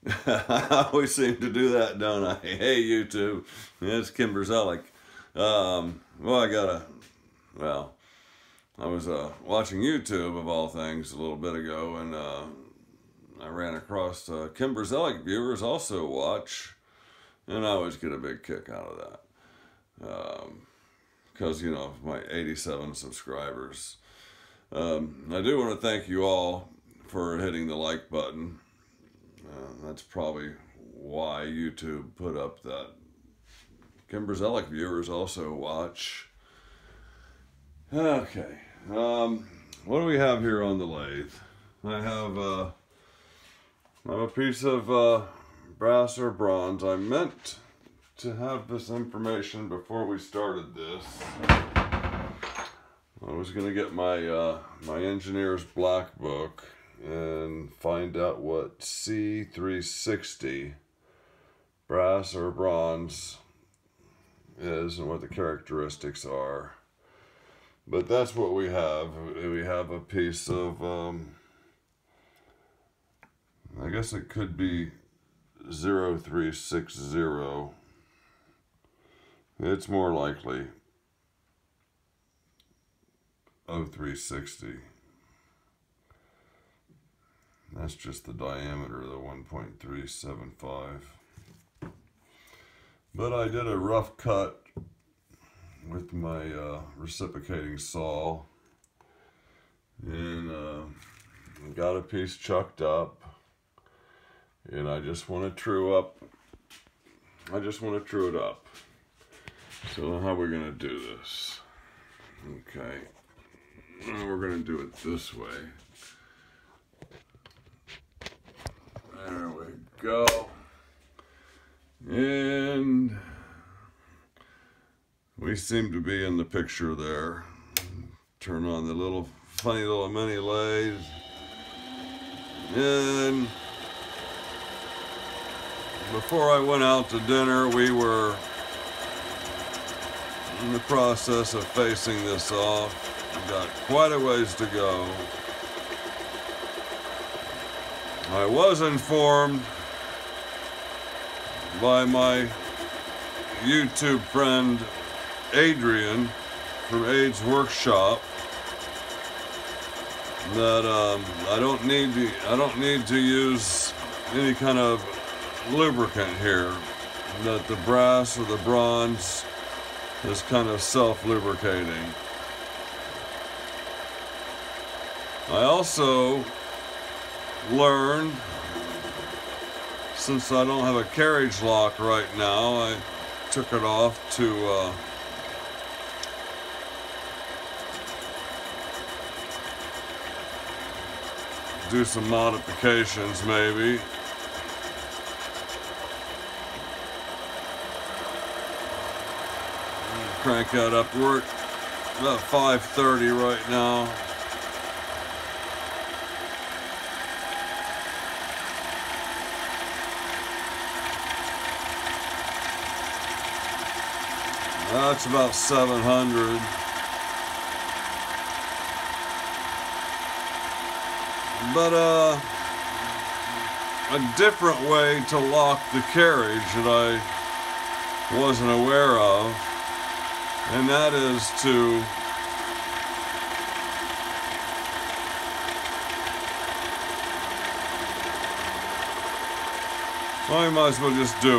I always seem to do that, don't I? Hey, YouTube. It's Kim Brzalik. Well, I was watching YouTube, of all things, a little bit ago, and I ran across Kim Brzalik viewers also watch, and I always get a big kick out of that. Because, you know, my 87 subscribers. I do want to thank you all for hitting the like button. That's probably why YouTube put up that Kim Brzalik viewers also watch. Okay, what do we have here on the lathe? I have a piece of brass or bronze. I meant to have this information before we started this. I was going to get my my engineer's black book and find out what C360 brass or bronze is and what the characteristics are. But that's what we have. We have a piece of, I guess it could be 0360. It's more likely 0360. That's just the diameter of the 1.375. But I did a rough cut with my reciprocating saw and got a piece chucked up, and I just want to true up. I just want to true it up. So how we're going to do this? Okay, we're going to do it this way. There we go. And we seem to be in the picture there. Turn on the little funny little mini lathe. And before I went out to dinner, we were in the process of facing this off. We've got quite a ways to go. I was informed by my YouTube friend Adrian from Aid's Workshop that I don't need to use any kind of lubricant here. That the brass or the bronze is kind of self-lubricating. I also learned, since I don't have a carriage lock right now, I took it off to do some modifications maybe. Crank that up. We're at about 5:30 right now. That's about 700. But a different way to lock the carriage that I wasn't aware of, and that is to I might as well just do it.